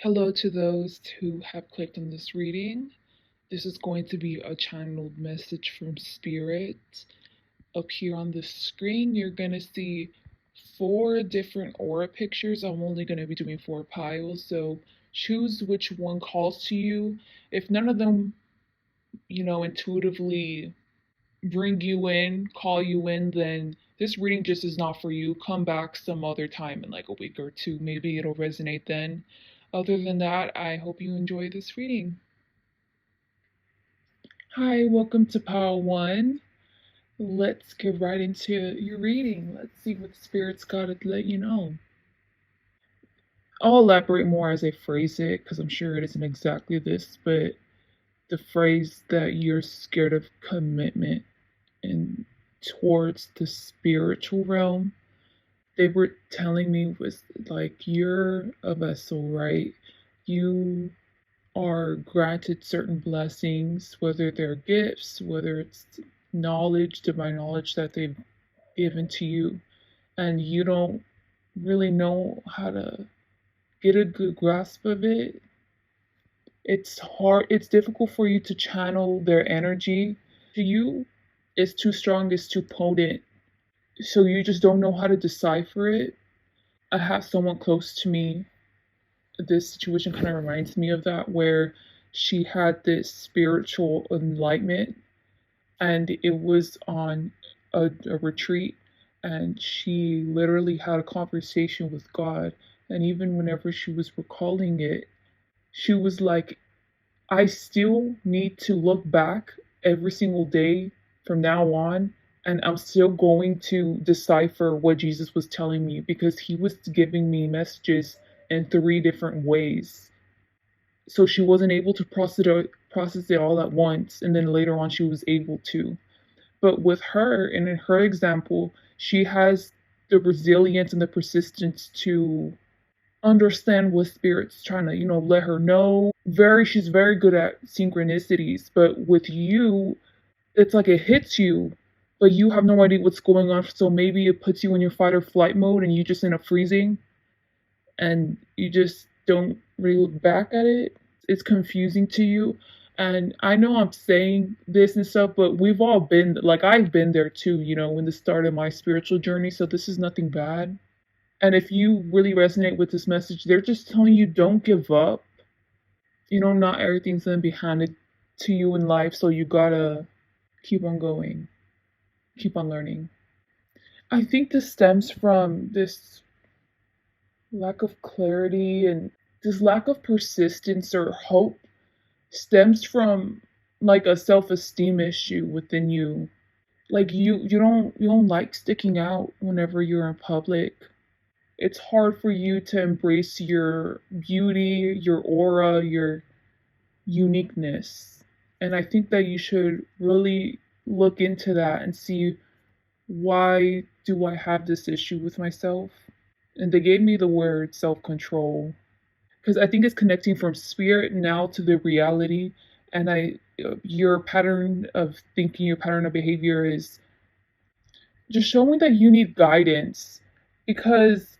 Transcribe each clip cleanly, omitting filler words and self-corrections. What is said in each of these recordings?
Hello to those who have clicked on this reading. This is going to be a channeled message from Spirit. Up here on the screen, you're going to see four different aura pictures. I'm only going to be doing four piles, so choose which one calls to you. If none of them, intuitively bring you in, call you in, then this reading just is not for you. Come back some other time in like a week or two. Maybe it'll resonate then. Other than that, I hope you enjoy this reading. Hi, welcome to Pile 1. Let's get right into your reading. Let's see what the Spirit's got to let you know. I'll elaborate more as I phrase it because I'm sure it isn't exactly this, but the phrase that you're scared of commitment and towards the spiritual realm, they were telling me was like you're a vessel, right? You are granted certain blessings, whether they're gifts, whether it's knowledge, divine knowledge that they've given to you, and you don't really know how to get a good grasp of it. It's hard, it's difficult for you to channel their energy to you. It's too strong, it's too potent. So you just don't know how to decipher it. I have someone close to me. This situation kind of reminds me of that, where she had this spiritual enlightenment and it was on a retreat, and she literally had a conversation with God. And even whenever she was recalling it, she was like, I still need to look back every single day from now on, and I'm still going to decipher what Jesus was telling me because he was giving me messages in three different ways. So she wasn't able to process it all at once, and then later on she was able to. But with her, and in her example, she has the resilience and the persistence to understand what spirit's trying to, let her know. She's very good at synchronicities, but with you, it's like it hits you, but you have no idea what's going on. So maybe it puts you in your fight or flight mode and you just end up freezing and you just don't really look back at it. It's confusing to you. And I know I'm saying this and stuff, but we've all been like, I've been there too, in the start of my spiritual journey. So this is nothing bad. And if you really resonate with this message, they're just telling you don't give up. Not everything's gonna be handed to you in life, so you gotta keep on going, keep on learning. I think this stems from this lack of clarity, and this lack of persistence or hope stems from like a self-esteem issue within you. Like you don't like sticking out whenever you're in public. It's hard for you to embrace your beauty, your aura, your uniqueness. And I think that you should really look into that and see, why do I have this issue with myself? And they gave me the word self control because I think it's connecting from spirit now to the reality. And your pattern of thinking, your pattern of behavior is just showing that you need guidance. Because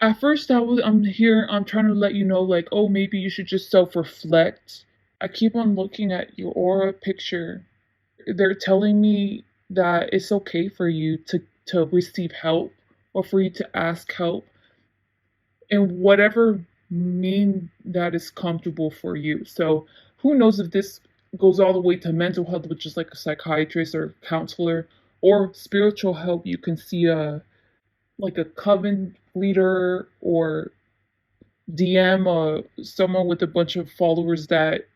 at first I'm trying to let you know, like, oh, maybe you should just self reflect. I keep on looking at your aura picture. They're telling me that it's okay for you to receive help, or for you to ask help in whatever mean that is comfortable for you. So who knows if this goes all the way to mental health, which is like a psychiatrist or counselor, or spiritual help. You can see a coven leader, or DM someone with a bunch of followers, that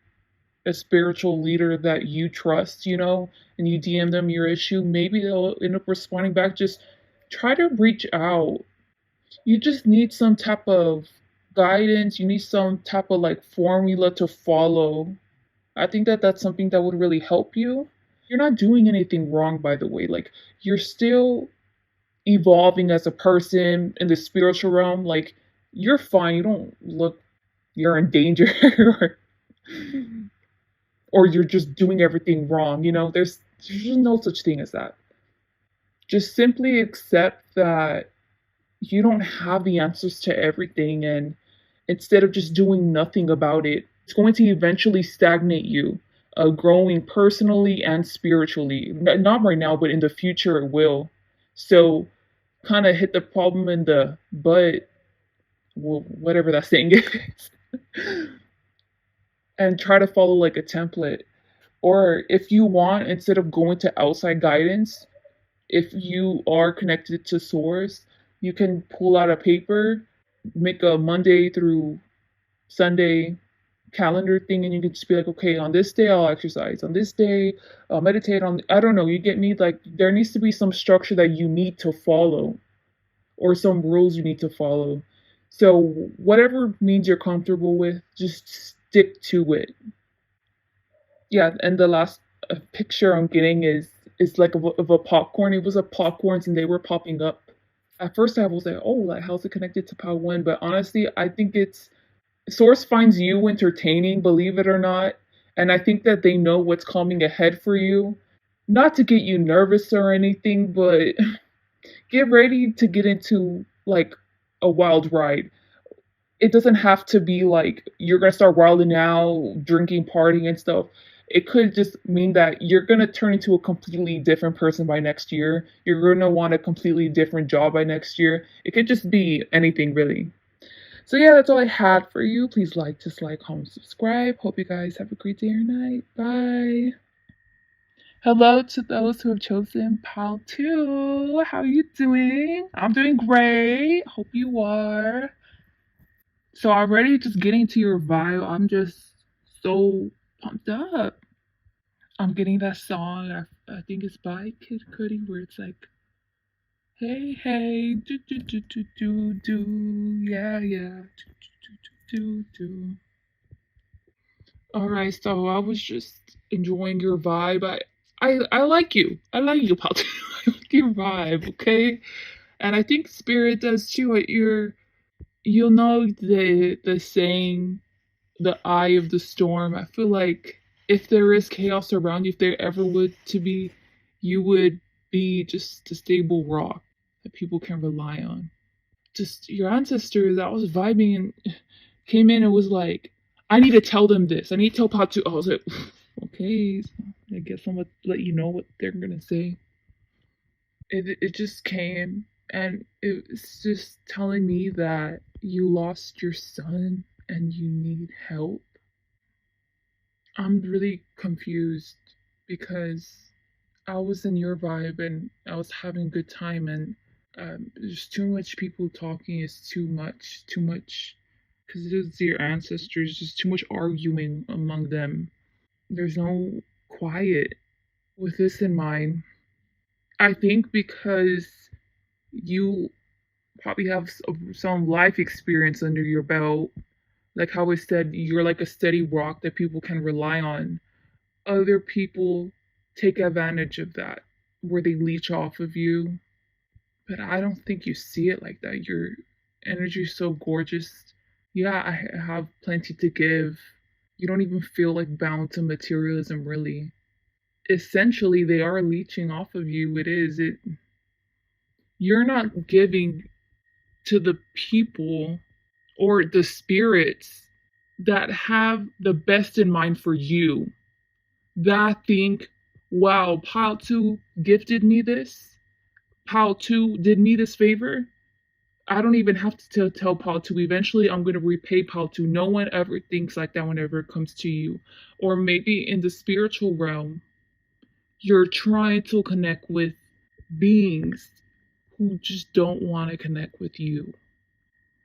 a spiritual leader that you trust, and you DM them your issue. Maybe they'll end up responding back. Just try to reach out. You just need some type of guidance. You need some type of like formula to follow. I think that that's something that would really help you. You're not doing anything wrong, by the way. Like, you're still evolving as a person in the spiritual realm. Like, you're fine. You don't look, you're in danger, or you're just doing everything wrong. There's just no such thing as that. Just simply accept that you don't have the answers to everything, and instead of just doing nothing about it. It's going to eventually stagnate you, growing personally and spiritually. Not right now, but in the future it will. So kind of hit the problem in the butt, well, whatever that saying is, and try to follow like a template. Or if you want, instead of going to outside guidance, if you are connected to source, you can pull out a paper, make a Monday through Sunday calendar thing, and you can just be like, okay, on this day I'll exercise, on this day I'll meditate, on, I don't know, you get me? Like there needs to be some structure that you need to follow, or some rules you need to follow. So whatever means you're comfortable with, just stick to it. Yeah, and the last picture I'm getting is like of a popcorn. It was a popcorns and they were popping up. At first I was like, oh, like how's it connected to Power One? But honestly, I think it's Source finds you entertaining, believe it or not. And I think that they know what's coming ahead for you. Not to get you nervous or anything, but get ready to get into like a wild ride. It doesn't have to be like you're gonna start wilding out, drinking, partying, and stuff. It could just mean that you're gonna turn into a completely different person by next year. You're gonna want a completely different job by next year. It could just be anything really. So yeah, that's all I had for you. Please like, dislike, comment, subscribe. Hope you guys have a great day or night. Bye. Hello to those who have chosen Pal 2. How are you doing? I'm doing great. Hope you are. So already just getting to your vibe, I'm just so pumped up. I'm getting that song. I think it's by Kid Cudi where it's like, hey hey do do do do do do yeah yeah do do do do do. All right, so I was just enjoying your vibe. I like you. I like you, Paul. I like your vibe. Okay, and I think Spirit does too. You'll know the saying, the eye of the storm. I feel like if there is chaos around you, if there ever would to be, you would be just a stable rock that people can rely on. Just your ancestors, I was vibing and came in and was like, I need to tell them this. I need to tell Patu. I was like, okay, so I guess I'm gonna let you know what they're gonna say. It just came and it's just telling me that you lost your son and you need help. I'm really confused because I was in your vibe and I was having a good time, and there's too much people talking. Is too much, because it is your ancestors. Just too much arguing among them. There's no quiet. With this in mind, I think because you probably have some life experience under your belt, like how I said, you're like a steady rock that people can rely on. Other people take advantage of that, where they leech off of you. But I don't think you see it like that. Your energy is so gorgeous. Yeah, I have plenty to give. You don't even feel like bound to materialism, really. Essentially, they are leeching off of you. It is. You're not giving to the people or the spirits that have the best in mind for you, that think, wow, Pile 2 gifted me this. Pile 2 did me this favor. I don't even have to tell Pile 2. Eventually, I'm going to repay Pile 2. No one ever thinks like that whenever it comes to you. Or maybe in the spiritual realm, you're trying to connect with beings who just don't want to connect with you,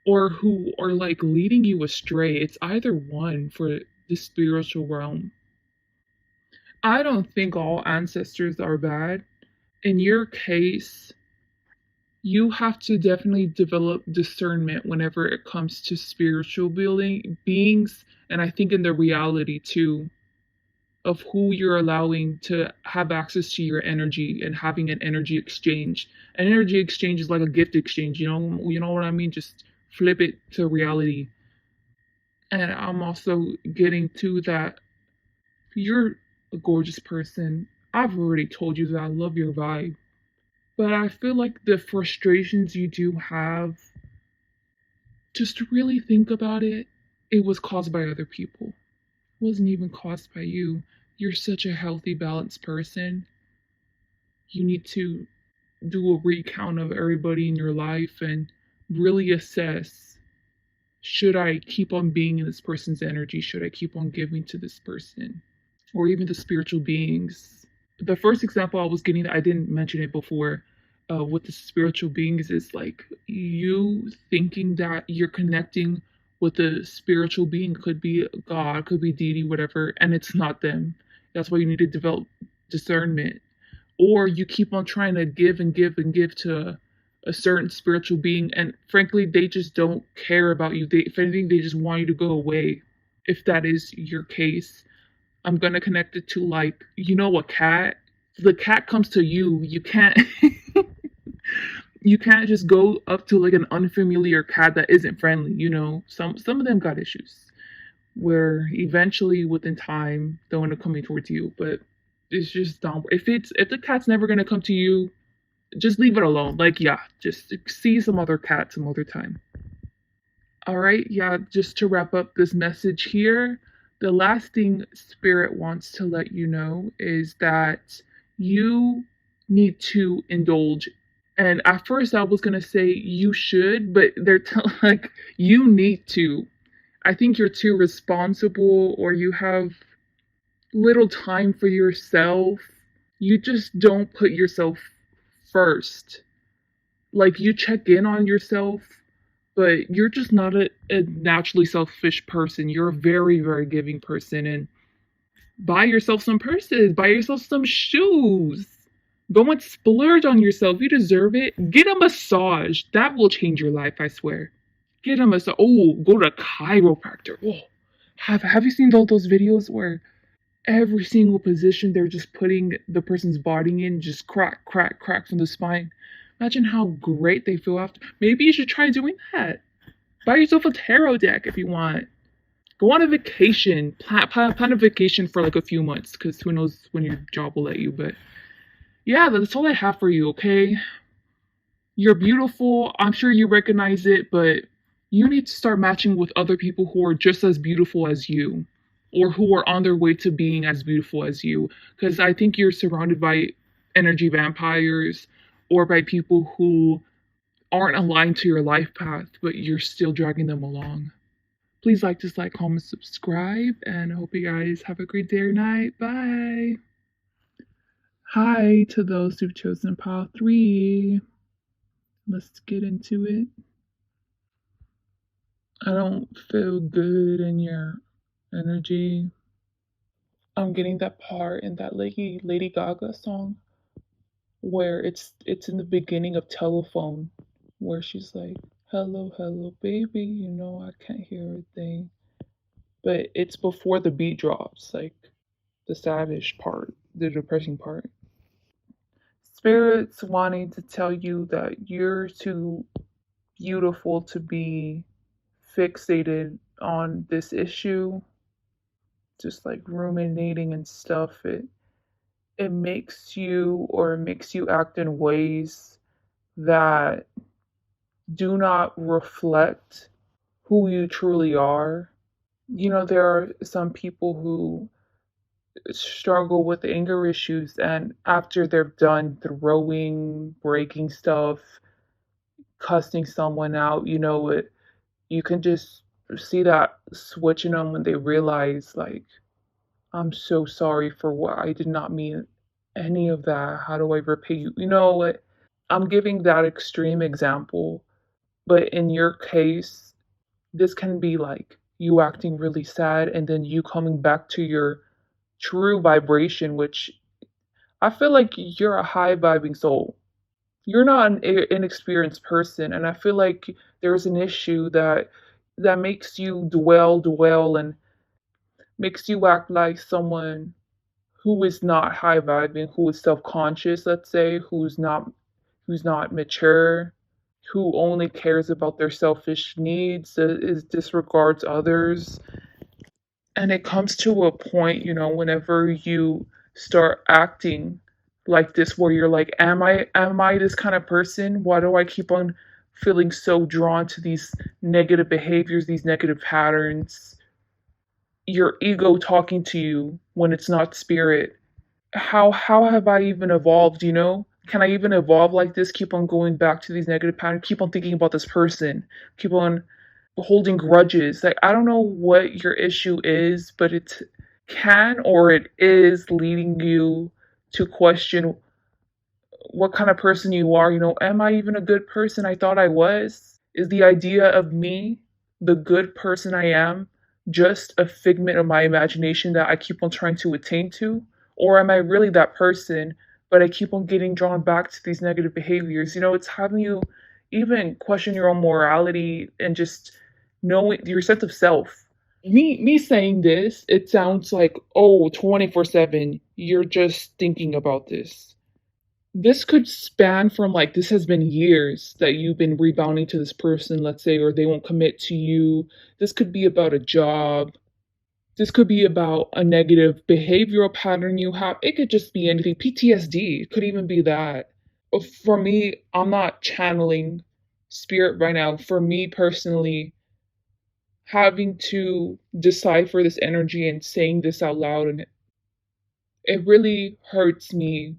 or who are like leading you astray. It's either one for the spiritual realm. I don't think all ancestors are bad. In your case, you have to definitely develop discernment whenever it comes to spiritual beings, and I think in the reality too of who you're allowing to have access to your energy and having an energy exchange. An energy exchange is like a gift exchange, you know what I mean? Just flip it to reality. And I'm also getting to that you're a gorgeous person. I've already told you that I love your vibe. But I feel like the frustrations you do have just really think about it, it was caused by other people. It wasn't even caused by you. You're such a healthy, balanced person. You need to do a recount of everybody in your life and really assess, should I keep on being in this person's energy? Should I keep on giving to this person? Or even the spiritual beings. The first example I was getting, I didn't mention it before, with the spiritual beings is like you thinking that you're connecting with a spiritual being, could be God, could be deity, whatever, and it's not them. That's why you need to develop discernment. Or you keep on trying to give and give and give to a certain spiritual being, and frankly, they just don't care about you. They, if anything, they just want you to go away. If that is your case, I'm gonna connect it to, like, a cat. The cat comes to you. You can't you can't just go up to like an unfamiliar cat that isn't friendly. Some of them got issues where eventually within time they'll end up coming towards you. But it's just not, if the cat's never gonna come to you, just leave it alone. Like, yeah, just see some other cat some other time. All right, yeah, just to wrap up this message here, the last thing Spirit wants to let you know is that you need to indulge. And at first, I was going to say you should, but they're like, you need to. I think you're too responsible, or you have little time for yourself. You just don't put yourself first. Like, you check in on yourself, but you're just not a naturally selfish person. You're a very, very giving person. And buy yourself some purses, buy yourself some shoes. Go and splurge on yourself. You deserve it. Get a massage. That will change your life, I swear. Get a massage. Oh, go to a chiropractor. Oh, have you seen those videos where every single position they're just putting the person's body in, just crack, crack, crack from the spine? Imagine how great they feel after. Maybe you should try doing that. Buy yourself a tarot deck if you want. Go on a vacation. Plan a vacation for like a few months, because who knows when your job will let you. But yeah, that's all I have for you, okay? You're beautiful. I'm sure you recognize it, but you need to start matching with other people who are just as beautiful as you, or who are on their way to being as beautiful as you. Because I think you're surrounded by energy vampires, or by people who aren't aligned to your life path, but you're still dragging them along. Please like, dislike, comment, subscribe, and I hope you guys have a great day or night. Bye. Hi to those who've chosen pile 3. Let's get into it. I don't feel good in your energy. I'm getting that part in that Lady Gaga song where it's in the beginning of Telephone, where she's like, hello, hello, baby, I can't hear a thing. But it's before the beat drops, like the saddish part, the depressing part. Spirit's wanting to tell you that you're too beautiful to be fixated on this issue, just like ruminating and stuff. It makes you, or it makes you act in ways that do not reflect who you truly are. There are some people who struggle with anger issues, and after they're done throwing, breaking stuff, cussing someone out, you can just see that switch in them when they realize, like, I'm so sorry for what I did not mean any of that. How do I repay you? You know what? I'm giving that extreme example, but in your case, this can be like you acting really sad and then you coming back to your true vibration, which I feel like you're a high vibing soul. You're not an inexperienced person, and I feel like there's an issue that makes you dwell, and makes you act like someone who is not high vibing, who is self conscious, let's say, who's not mature, who only cares about their selfish needs, is disregards others. And it comes to a point, whenever you start acting like this, where you're like, am I this kind of person? Why do I keep on feeling so drawn to these negative behaviors, these negative patterns, your ego talking to you when it's not spirit. How have I even evolved, you know? Can I even evolve like this? Keep on going back to these negative patterns, keep on thinking about this person, keep on holding grudges. Like I don't know what your issue is, but it can or it is leading you to question what kind of person you are. You know, am I even a good person I thought I was? Is the idea of me, the good person I am, just a figment of my imagination that I keep on trying to attain to? Or am I really that person, but I keep on getting drawn back to these negative behaviors? You know, it's having you even question your own morality and just knowing your sense of self. Me saying this, it sounds like, oh, 24/7, you're just thinking about this could span from like this has been years that you've been rebounding to this person, let's say, or they won't commit to you. This could be about a job. This could be about a negative behavioral pattern you have. It could just be anything. PTSD. It could even be that. For me, I'm not channeling spirit right now. For me personally, having to decipher this energy and saying this out loud, and it really hurts me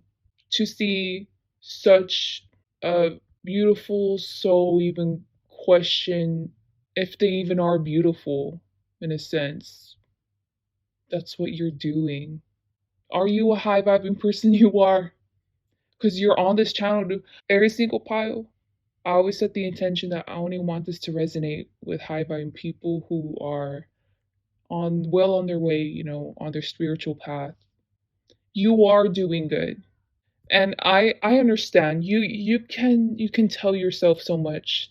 to see such a beautiful soul even question if they even are beautiful in a sense. That's what you're doing. Are you a high vibing person? You are. Because you're on this channel to every single pile. I always set the intention that I only want this to resonate with high vibing people who are on their way, you know, on their spiritual path. You are doing good. And I understand you can tell yourself so much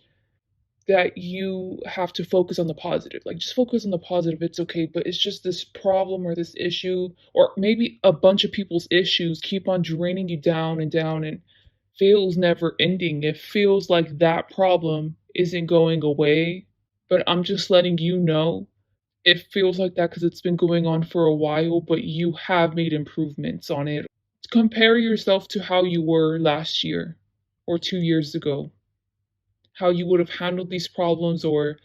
that you have to focus on the positive, like just focus on the positive, it's okay, but it's just this problem or this issue or maybe a bunch of people's issues keep on draining you down and down and feels never ending. It feels like that problem isn't going away, but I'm just letting you know it feels like that because it's been going on for a while, but you have made improvements on it. Compare yourself to how you were last year or 2 years ago, how you would have handled these problems or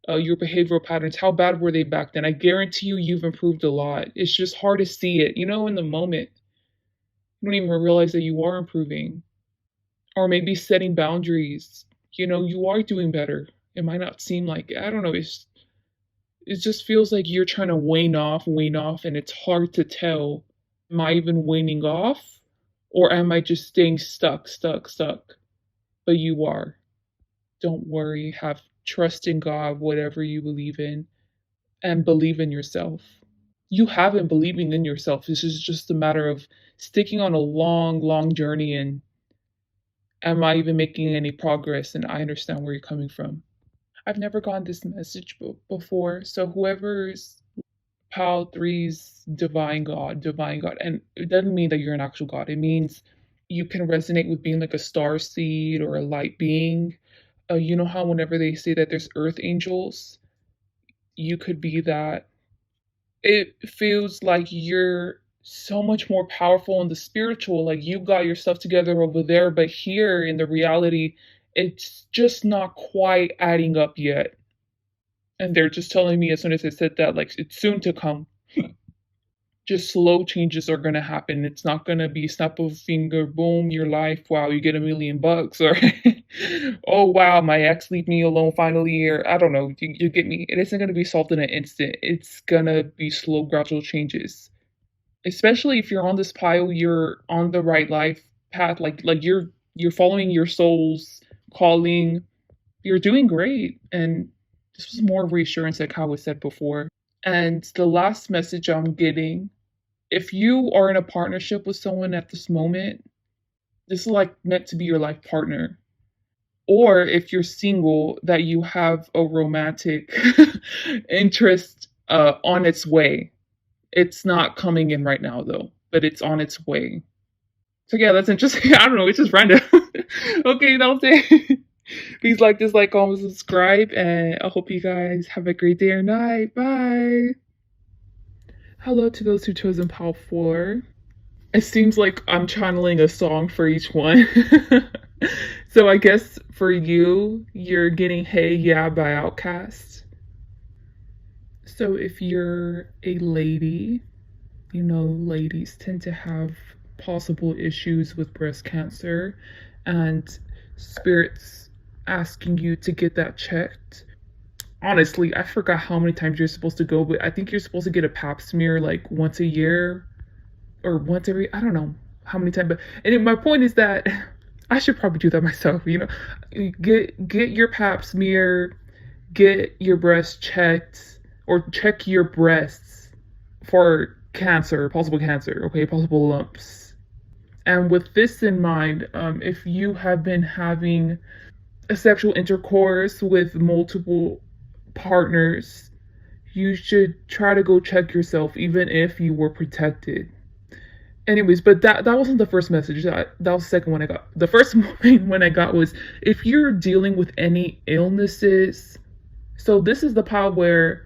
your behavioral patterns. How bad were they back then? I guarantee you, you've improved a lot. It's just hard to see it. You know, in the moment, you don't even realize that you are improving. Or maybe setting boundaries. You know, you are doing better. It might not seem like it. I don't know. It just feels like you're trying to wane off, and it's hard to tell. Am I even waning off? Or am I just staying stuck, stuck, stuck? But you are. Don't worry. Have trust in God, whatever you believe in, and believe in yourself. You have been believing in yourself. This is just a matter of sticking on a long, long journey and am I even making any progress? And I understand where you're coming from. I've never gotten this message before. So whoever's Pal three's divine God, and it doesn't mean that you're an actual God. It means you can resonate with being like a star seed or a light being. You know how whenever they say that there's earth angels, you could be that. It feels like you're so much more powerful in the spiritual, like you got your stuff together over there, but here in the reality, it's just not quite adding up yet. And they're just telling me as soon as I said that, like it's soon to come. Just slow changes are gonna happen. It's not gonna be snap of a finger, boom, your life, wow, you get $1 million, or oh wow, my ex leave me alone finally, or I don't know, you get me. It isn't gonna be solved in an instant. It's gonna be slow, gradual changes. Especially if you're on this pile, you're on the right life path, like you're following your soul's calling. You're doing great. And this was more reassurance like how I was said before. And the last message I'm getting, if you are in a partnership with someone at this moment, this is like meant to be your life partner. Or if you're single, that you have a romantic interest on its way. It's not coming in right now though, but it's on its way. So yeah, that's interesting. I don't know, it's just random. Okay, that was it. Please like, dislike, comment, subscribe, and I hope you guys have a great day or night. Bye. Hello to those who chose Impal 4. It seems like I'm channeling a song for each one. So I guess for you, you're getting Hey Yeah by Outkast. So if you're a lady, you know, ladies tend to have possible issues with breast cancer, and spirits asking you to get that checked. Honestly, I forgot how many times you're supposed to go, but I think you're supposed to get a pap smear like once a year or once every, I don't know how many times. But and my point is that I should probably do that myself. You know, get your pap smear, get your breast checked, or check your breasts for cancer, possible cancer, okay, possible lumps. And with this in mind, if you have been having a sexual intercourse with multiple partners, you should try to go check yourself, even if you were protected. Anyways, but that wasn't the first message. That was the second one I got. The first one I got was, if you're dealing with any illnesses. So this is the part where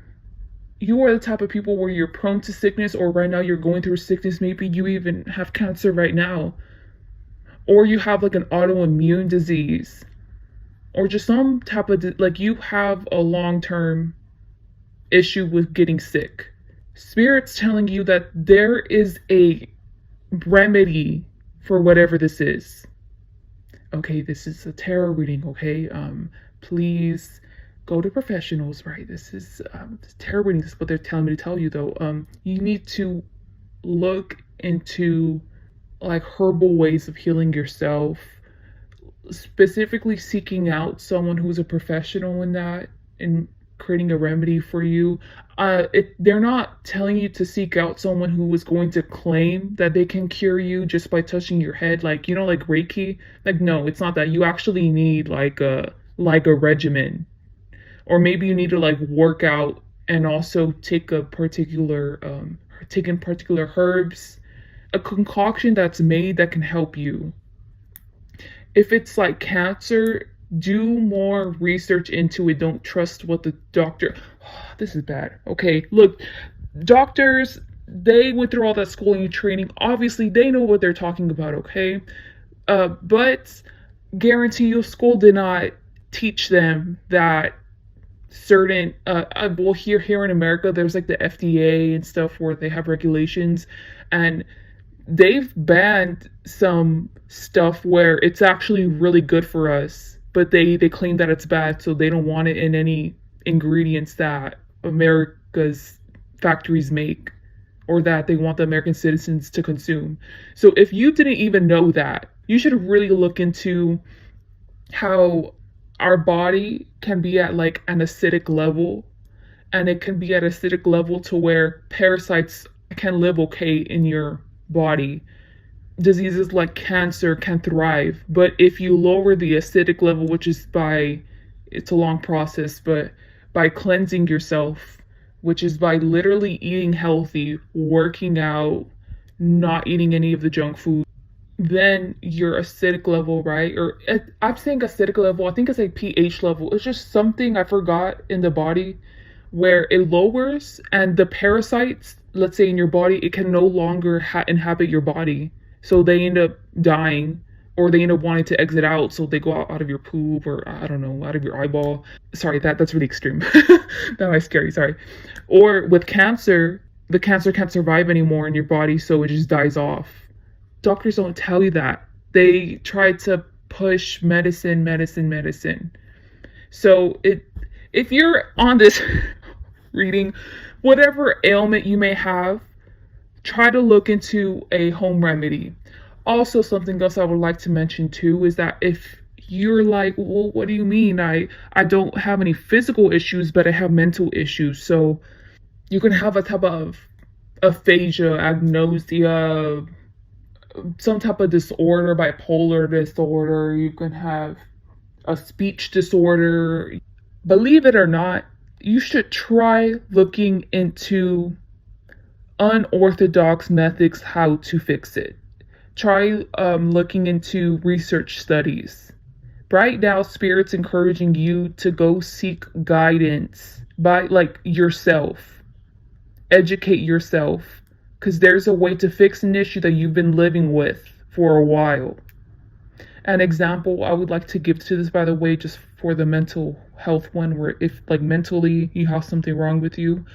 you are the type of people where you're prone to sickness, or right now you're going through sickness. Maybe you even have cancer right now, or you have like an autoimmune disease, or just some type of like you have a long-term issue with getting sick. Spirit's telling you that there is a remedy for whatever this is. Okay, this is a tarot reading, okay? Please go to professionals, right? This is tarot reading. This is what they're telling me to tell you, though. You need to look into like herbal ways of healing yourself, specifically seeking out someone who's a professional in that and creating a remedy for you. They're not telling you to seek out someone who is going to claim that they can cure you just by touching your head, like, you know, like Reiki. Like, no, it's not that. You actually need like a regimen, or maybe you need to like work out and also take a particular taking particular herbs, a concoction that's made that can help you. If it's like cancer, do more research into it. Don't trust what the doctor. This is bad. Okay, look, doctors, they went through all that schooling and training. Obviously, they know what they're talking about, okay? But guarantee you, school did not teach them that certain well, here in America there's like the FDA and stuff where they have regulations, and they've banned some stuff where it's actually really good for us, but they claim that it's bad, so they don't want it in any ingredients that America's factories make, or that they want the American citizens to consume. So if you didn't even know that, you should really look into how our body can be at like an acidic level, and it can be at acidic level to where parasites can live okay in your body. Diseases like cancer can thrive, but if you lower the acidic level, which is by, it's a long process, but by cleansing yourself, which is by literally eating healthy, working out, not eating any of the junk food, then your acidic level, right? Or I'm saying acidic level, I think it's like pH level. It's just something I forgot in the body where it lowers, and the parasites, let's say in your body, it can no longer inhabit your body. So they end up dying, or they end up wanting to exit out. So they go out of your poop, or I don't know, out of your eyeball. Sorry, that's really extreme. That was scary, sorry. Or with cancer, the cancer can't survive anymore in your body, so it just dies off. Doctors don't tell you that. They try to push medicine, medicine, medicine. So if you're on this reading, whatever ailment you may have, try to look into a home remedy. Also, something else I would like to mention too is that if you're like, well, what do you mean? I don't have any physical issues, but I have mental issues. So you can have a type of aphasia, agnosia, some type of disorder, bipolar disorder. You can have a speech disorder. Believe it or not, you should try looking into unorthodox methods how to fix it. Try looking into research studies. Right now, Spirit's encouraging you to go seek guidance by like yourself. Educate yourself, because there's a way to fix an issue that you've been living with for a while. An example I would like to give to this, by the way, just for the mental health one, where if like mentally you have something wrong with you,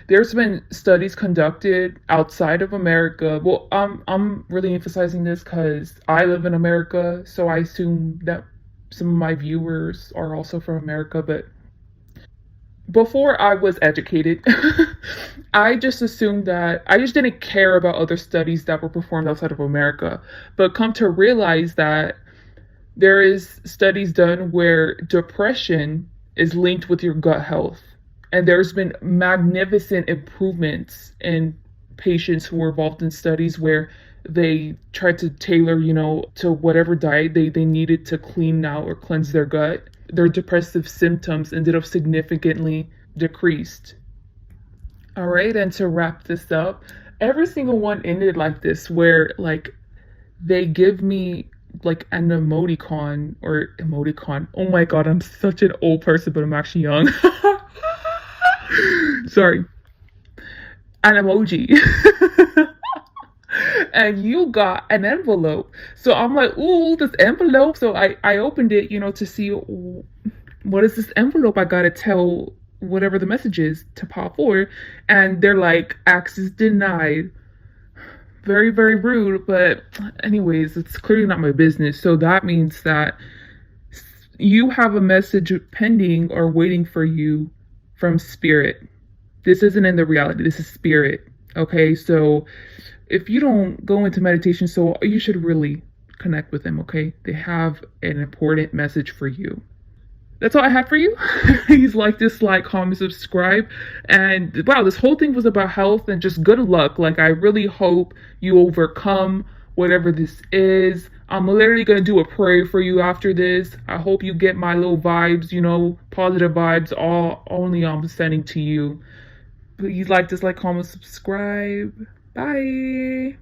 there's been studies conducted outside of America. Well, I'm really emphasizing this because I live in America, so I assume that some of my viewers are also from America. But before I was educated, I just assumed that I just didn't care about other studies that were performed outside of America. But come to realize that there is studies done where depression is linked with your gut health. And there's been magnificent improvements in patients who were involved in studies where they tried to tailor, to whatever diet they needed to clean out or cleanse their gut. Their depressive symptoms ended up significantly decreased. All right, and to wrap this up, every single one ended like this, where like they give me like an emoticon. Oh my god, I'm such an old person, but I'm actually young. Sorry, an emoji. And you got an envelope. So I'm like, ooh, this envelope. So I opened it, to see what is this envelope. I gotta tell whatever the message is to pop forward. And they're like, access denied. Very, very rude. But anyways, it's clearly not my business. So that means that you have a message pending or waiting for you from spirit. This isn't in the reality. This is spirit. Okay, so if you don't go into meditation, so you should really connect with them. Okay, they have an important message for you. That's all I have for you. Please like, dislike, comment, subscribe. And wow, this whole thing was about health and just good luck. Like, I really hope you overcome whatever this is. I'm literally going to do a prayer for you after this. I hope you get my little vibes, positive vibes, all only I'm sending to you. Please like, dislike, comment, subscribe. Bye.